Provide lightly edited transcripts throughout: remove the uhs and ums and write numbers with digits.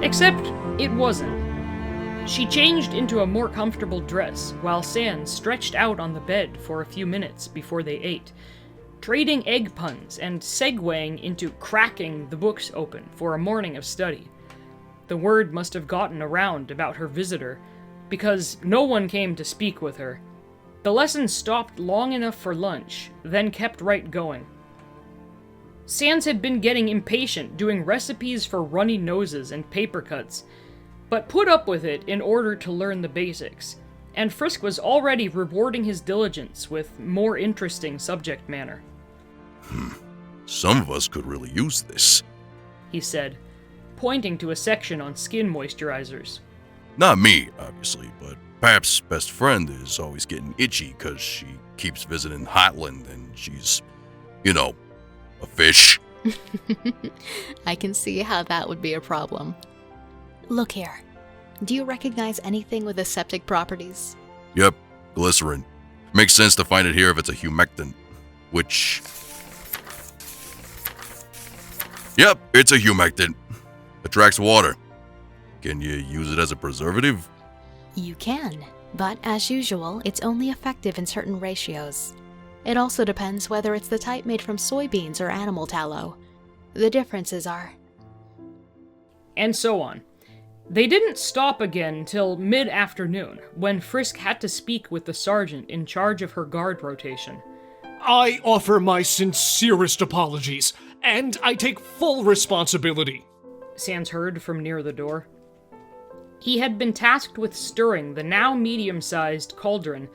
Except it wasn't. She changed into a more comfortable dress, while Sans stretched out on the bed for a few minutes before they ate, trading egg puns and segueing into cracking the books open for a morning of study. The word must have gotten around about her visitor, because no one came to speak with her. The lesson stopped long enough for lunch, then kept right going. Sans had been getting impatient doing recipes for runny noses and paper cuts, but put up with it in order to learn the basics, and Frisk was already rewarding his diligence with more interesting subject matter. Some of us could really use this, he said, pointing to a section on skin moisturizers. Not me, obviously, but Pap's best friend is always getting itchy because she keeps visiting Hotland and she's, a fish. I can see how that would be a problem. Look here. Do you recognize anything with aseptic properties? Yep, glycerin. Makes sense to find it here if it's a humectant. Which... Yep, it's a humectant. Attracts water. Can you use it as a preservative? You can, but as usual, it's only effective in certain ratios. It also depends whether it's the type made from soybeans or animal tallow. The differences are... And so on. They didn't stop again till mid-afternoon, when Frisk had to speak with the sergeant in charge of her guard rotation. I offer my sincerest apologies, and I take full responsibility, Sans heard from near the door. He had been tasked with stirring the now medium-sized cauldron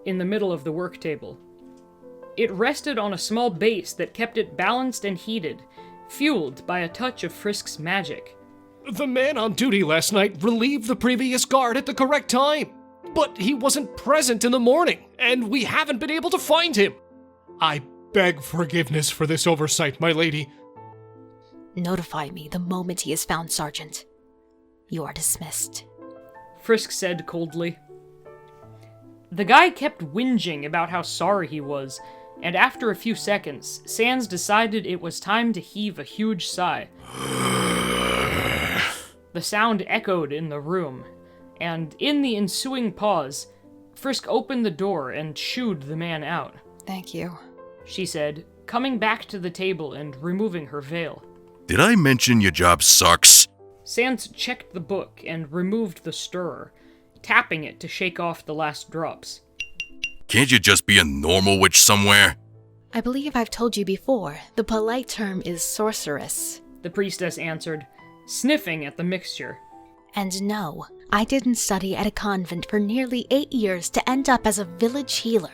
in the middle of the work table. It rested on a small base that kept it balanced and heated, fueled by a touch of Frisk's magic. The man on duty last night relieved the previous guard at the correct time, but he wasn't present in the morning, and we haven't been able to find him. I beg forgiveness for this oversight, my lady. Notify me the moment he is found, Sergeant. You are dismissed, Frisk said coldly. The guy kept whinging about how sorry he was, and after a few seconds, Sans decided it was time to heave a huge sigh. The sound echoed in the room, and in the ensuing pause, Frisk opened the door and shooed the man out. Thank you, she said, coming back to the table and removing her veil. Did I mention your job sucks? Sans checked the book and removed the stirrer, tapping it to shake off the last drops. Can't you just be a normal witch somewhere? I believe I've told you before, the polite term is sorceress, the priestess answered, sniffing at the mixture. And no, I didn't study at a convent for nearly 8 years to end up as a village healer.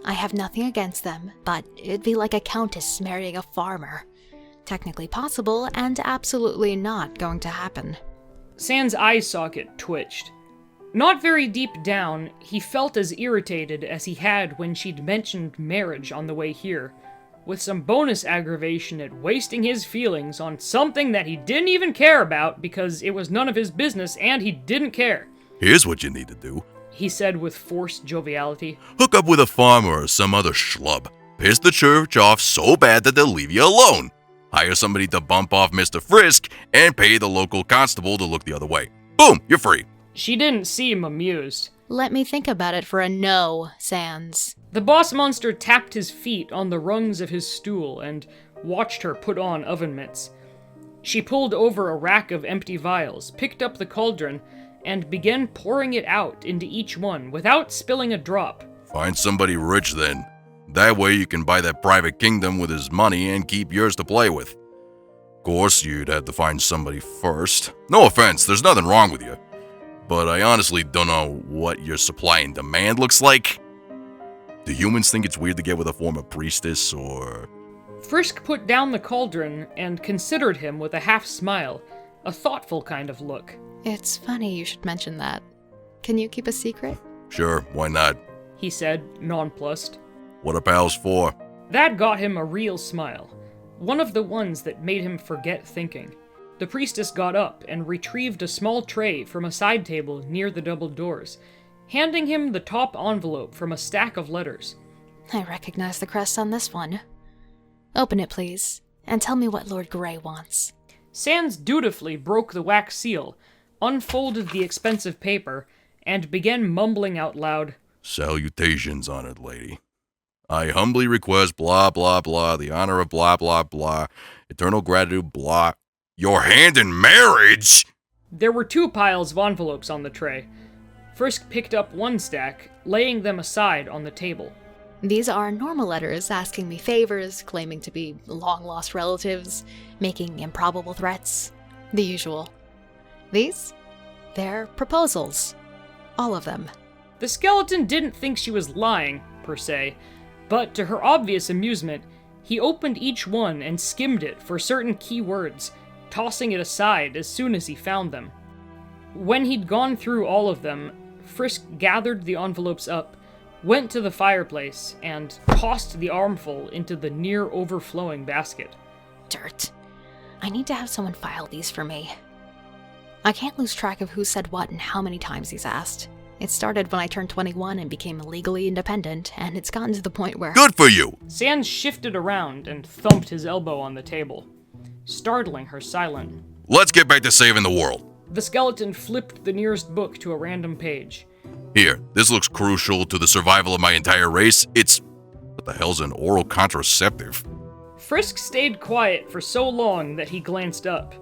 I have nothing against them, but it'd be like a countess marrying a farmer. Technically possible, and absolutely not going to happen. Sans' eye socket twitched. Not very deep down, he felt as irritated as he had when she'd mentioned marriage on the way here, with some bonus aggravation at wasting his feelings on something that he didn't even care about because it was none of his business and he didn't care. Here's what you need to do, he said with forced joviality. Hook up with a farmer or some other schlub. Piss the church off so bad that they'll leave you alone. Hire somebody to bump off Mr. Frisk and pay the local constable to look the other way. Boom, you're free. She didn't seem amused. Let me think about it for a no, Sans. The boss monster tapped his feet on the rungs of his stool and watched her put on oven mitts. She pulled over a rack of empty vials, picked up the cauldron, and began pouring it out into each one without spilling a drop. Find somebody rich then. That way you can buy that private kingdom with his money and keep yours to play with. Of course, you'd have to find somebody first. No offense, there's nothing wrong with you. But I honestly don't know what your supply and demand looks like. Do humans think it's weird to get with a former priestess, or... Frisk put down the cauldron and considered him with a half smile, a thoughtful kind of look. It's funny you should mention that. Can you keep a secret? Sure, why not? He said, nonplussed. What are pals for? That got him a real smile, one of the ones that made him forget thinking. The priestess got up and retrieved a small tray from a side table near the double doors, handing him the top envelope from a stack of letters. I recognize the crest on this one. Open it, please, and tell me what Lord Grey wants. Sans dutifully broke the wax seal, unfolded the expensive paper, and began mumbling out loud, Salutations, honored lady. I humbly request blah blah blah, the honor of blah blah blah, eternal gratitude blah. Your hand in marriage? There were 2 piles of envelopes on the tray. Frisk picked up one stack, laying them aside on the table. These are normal letters asking me favors, claiming to be long-lost relatives, making improbable threats. The usual. These? They're proposals. All of them. The skeleton didn't think she was lying, per se, but to her obvious amusement, he opened each one and skimmed it for certain key words, tossing it aside as soon as he found them. When he'd gone through all of them, Frisk gathered the envelopes up, went to the fireplace, and tossed the armful into the near-overflowing basket. Dirt. I need to have someone file these for me. I can't lose track of who said what and how many times he's asked. It started when I turned 21 and became legally independent, and it's gotten to the point where— Good for you! Sans shifted around and thumped his elbow on the table, startling her silent. Let's get back to saving the world. The skeleton flipped the nearest book to a random page. Here, this looks crucial to the survival of my entire race. What the hell's an oral contraceptive? Frisk stayed quiet for so long that he glanced up.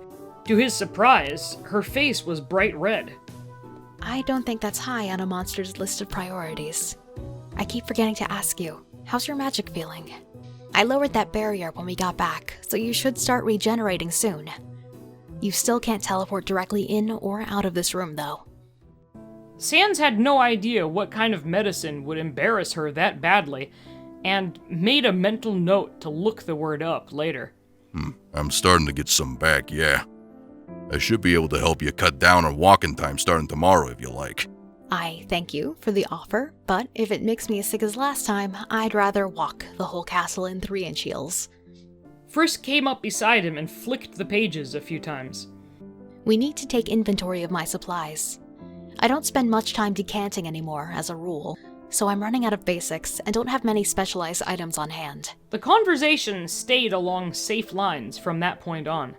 To his surprise, her face was bright red. I don't think that's high on a monster's list of priorities. I keep forgetting to ask you, how's your magic feeling? I lowered that barrier when we got back, so you should start regenerating soon. You still can't teleport directly in or out of this room, though. Sans had no idea what kind of medicine would embarrass her that badly, and made a mental note to look the word up later. I'm starting to get some back, yeah. I should be able to help you cut down on walking time starting tomorrow if you like. I thank you for the offer, but if it makes me as sick as last time, I'd rather walk the whole castle in 3-inch heels. Frisk came up beside him and flicked the pages a few times. We need to take inventory of my supplies. I don't spend much time decanting anymore, as a rule, so I'm running out of basics and don't have many specialized items on hand. The conversation stayed along safe lines from that point on.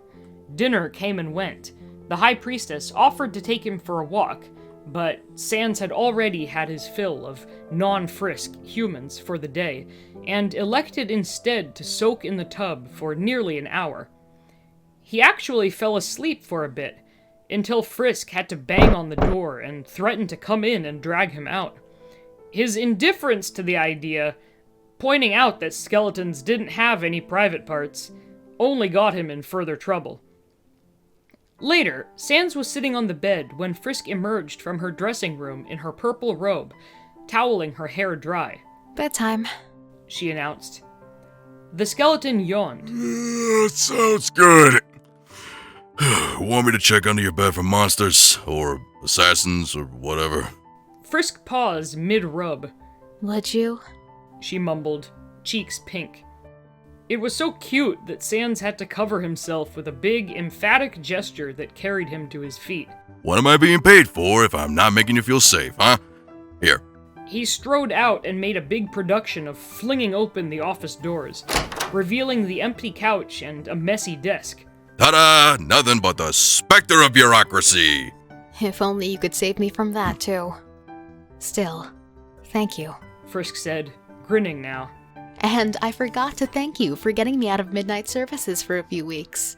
Dinner came and went. The High Priestess offered to take him for a walk, but Sans had already had his fill of non-Frisk humans for the day, and elected instead to soak in the tub for nearly an hour. He actually fell asleep for a bit, until Frisk had to bang on the door and threaten to come in and drag him out. His indifference to the idea, pointing out that skeletons didn't have any private parts, only got him in further trouble. Later, Sans was sitting on the bed when Frisk emerged from her dressing room in her purple robe, toweling her hair dry. Bedtime, she announced. The skeleton yawned. Sounds good. Want me to check under your bed for monsters, or assassins, or whatever? Frisk paused mid-rub. Would you? She mumbled, cheeks pink. It was so cute that Sans had to cover himself with a big, emphatic gesture that carried him to his feet. What am I being paid for if I'm not making you feel safe, huh? Here. He strode out and made a big production of flinging open the office doors, revealing the empty couch and a messy desk. Ta-da! Nothing but the specter of bureaucracy! If only you could save me from that, too. Still, thank you. Frisk said, grinning now. And I forgot to thank you for getting me out of midnight services for a few weeks.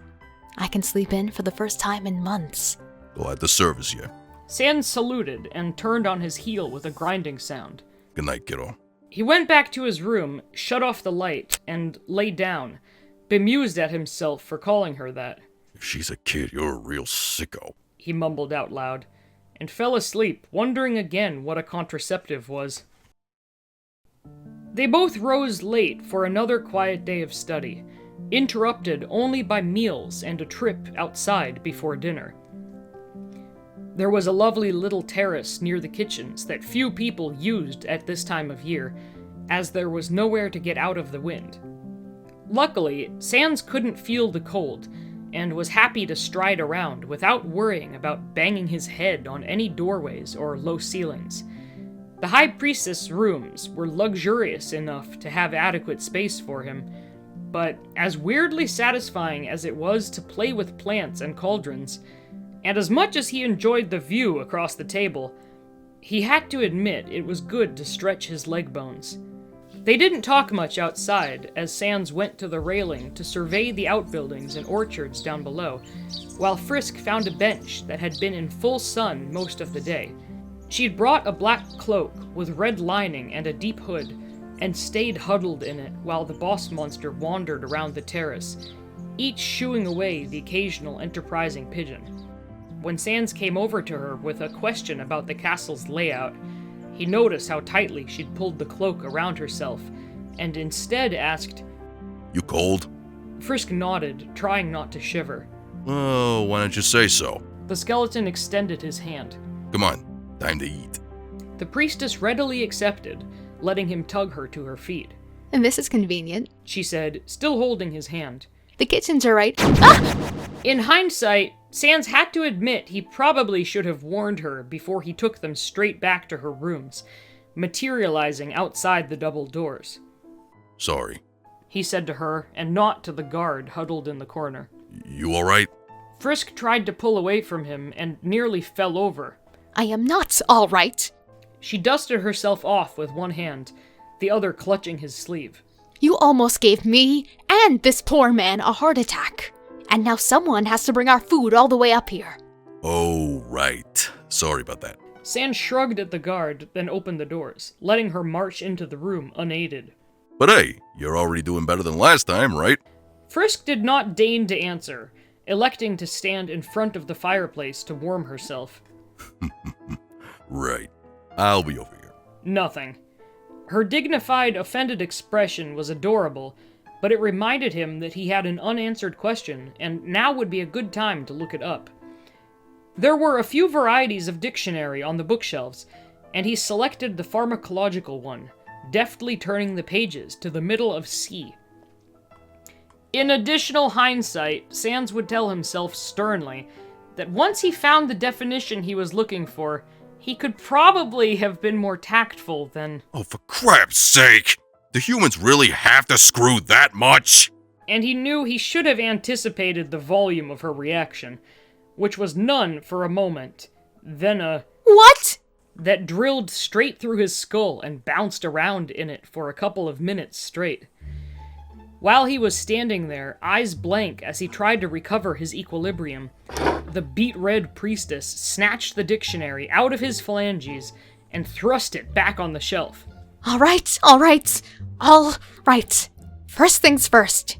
I can sleep in for the first time in months. Glad to service you. Sans saluted and turned on his heel with a grinding sound. Good night, kiddo. He went back to his room, shut off the light, and lay down, bemused at himself for calling her that. If she's a kid, you're a real sicko. He mumbled out loud, and fell asleep, wondering again what a contraceptive was. They both rose late for another quiet day of study, interrupted only by meals and a trip outside before dinner. There was a lovely little terrace near the kitchens that few people used at this time of year, as there was nowhere to get out of the wind. Luckily, Sans couldn't feel the cold, and was happy to stride around without worrying about banging his head on any doorways or low ceilings. The High Priestess' rooms were luxurious enough to have adequate space for him, but as weirdly satisfying as it was to play with plants and cauldrons, and as much as he enjoyed the view across the table, he had to admit it was good to stretch his leg bones. They didn't talk much outside as Sans went to the railing to survey the outbuildings and orchards down below, while Frisk found a bench that had been in full sun most of the day. She'd brought a black cloak with red lining and a deep hood, and stayed huddled in it while the boss monster wandered around the terrace, each shooing away the occasional enterprising pigeon. When Sans came over to her with a question about the castle's layout, he noticed how tightly she'd pulled the cloak around herself, and instead asked, You cold? Frisk nodded, trying not to shiver. Oh, why don't you say so? The skeleton extended his hand. Come on, time to eat. The priestess readily accepted, letting him tug her to her feet. And this is convenient. She said, still holding his hand. The kitchens are right. Ah! In hindsight, Sans had to admit he probably should have warned her before he took them straight back to her rooms, materializing outside the double doors. Sorry. He said to her, and not to the guard huddled in the corner. You alright? Frisk tried to pull away from him and nearly fell over. I am not all right. She dusted herself off with one hand, the other clutching his sleeve. You almost gave me and this poor man a heart attack. And now someone has to bring our food all the way up here. Oh, right. Sorry about that. Sans shrugged at the guard, then opened the doors, letting her march into the room unaided. But hey, you're already doing better than last time, right? Frisk did not deign to answer, electing to stand in front of the fireplace to warm herself. Right. I'll be over here. Nothing. Her dignified, offended expression was adorable, but it reminded him that he had an unanswered question, and now would be a good time to look it up. There were a few varieties of dictionary on the bookshelves, and he selected the pharmacological one, deftly turning the pages to the middle of C. In additional hindsight, Sans would tell himself sternly that once he found the definition he was looking for, he could probably have been more tactful than... Oh, for crap's sake! Do humans really have to screw that much? And he knew he should have anticipated the volume of her reaction, which was none for a moment, then a... What? That drilled straight through his skull and bounced around in it for a couple of minutes straight. While he was standing there, eyes blank as he tried to recover his equilibrium, the beet-red priestess snatched the dictionary out of his phalanges and thrust it back on the shelf. All right. First things first.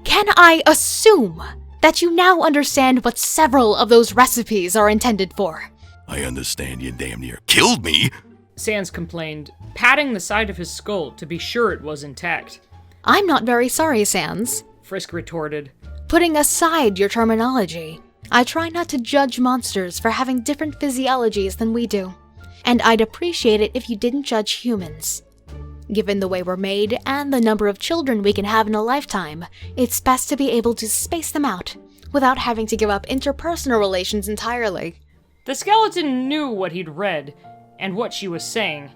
Can I assume that you now understand what several of those recipes are intended for? I understand you damn near killed me. Sans complained, patting the side of his skull to be sure it was intact. I'm not very sorry, Sans. Frisk retorted. Putting aside your terminology, I try not to judge monsters for having different physiologies than we do. And I'd appreciate it if you didn't judge humans. Given the way we're made and the number of children we can have in a lifetime, it's best to be able to space them out, without having to give up interpersonal relations entirely. The skeleton knew what he'd read, and what she was saying,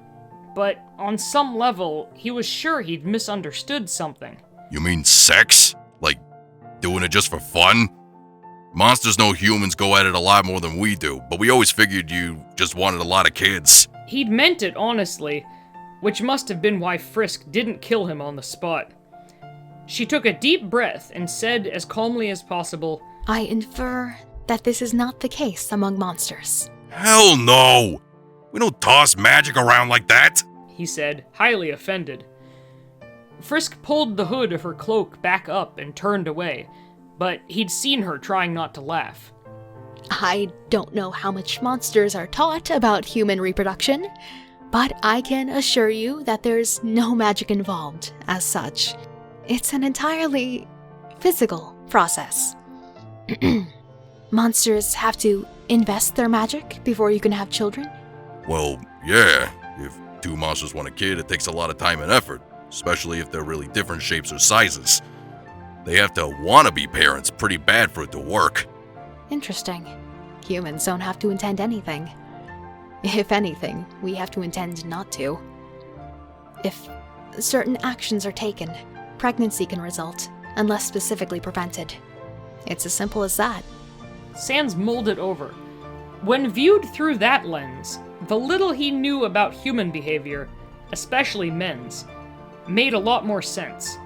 but on some level, he was sure he'd misunderstood something. You mean sex? Like, doing it just for fun? Monsters know humans go at it a lot more than we do, but we always figured you just wanted a lot of kids. He'd meant it honestly, which must have been why Frisk didn't kill him on the spot. She took a deep breath and said as calmly as possible, I infer that this is not the case among monsters. Hell no! We don't toss magic around like that! He said, highly offended. Frisk pulled the hood of her cloak back up and turned away, but he'd seen her trying not to laugh. I don't know how much monsters are taught about human reproduction, but I can assure you that there's no magic involved as such. It's an entirely physical process. Monsters have to invest their magic before you can have children? Well, yeah. If two monsters want a kid, it takes a lot of time and effort, especially if they're really different shapes or sizes. They have to want to be parents pretty bad for it to work. Interesting. Humans don't have to intend anything. If anything, we have to intend not to. If certain actions are taken, pregnancy can result, unless specifically prevented. It's as simple as that. Sans mulled it over. When viewed through that lens, the little he knew about human behavior, especially men's, made a lot more sense.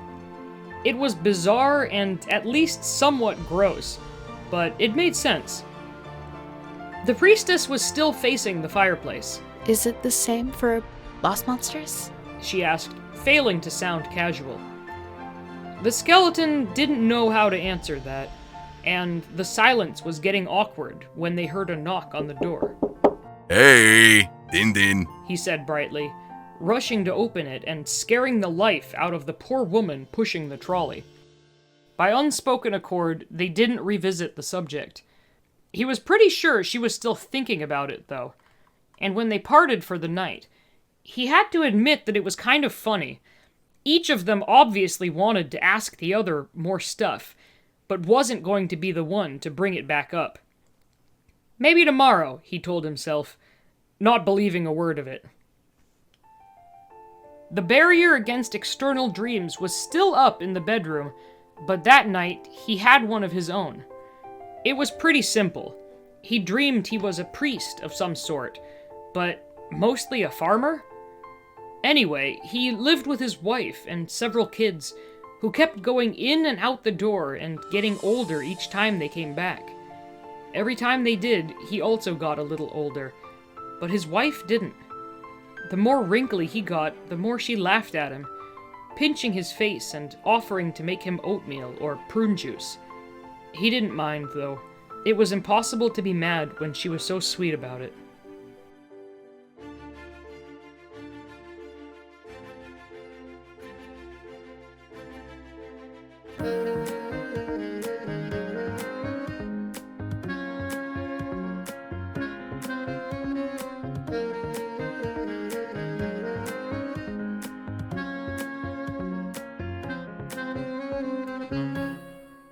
It was bizarre and at least somewhat gross, but it made sense. The priestess was still facing the fireplace. Is it the same for boss monsters? She asked, failing to sound casual. The skeleton didn't know how to answer that, and the silence was getting awkward when they heard a knock on the door. Hey, Din Din, He said brightly, rushing to open it and scaring the life out of the poor woman pushing the trolley. By unspoken accord, they didn't revisit the subject. He was pretty sure she was still thinking about it, though. And when they parted for the night, he had to admit that it was kind of funny. Each of them obviously wanted to ask the other more stuff, but wasn't going to be the one to bring it back up. Maybe tomorrow, he told himself, not believing a word of it. The barrier against external dreams was still up in the bedroom, but that night he had one of his own. It was pretty simple. He dreamed he was a priest of some sort, but mostly a farmer? Anyway, he lived with his wife and several kids, who kept going in and out the door and getting older each time they came back. Every time they did, he also got a little older, but his wife didn't. The more wrinkly he got, the more she laughed at him, pinching his face and offering to make him oatmeal or prune juice. He didn't mind, though. It was impossible to be mad when she was so sweet about it.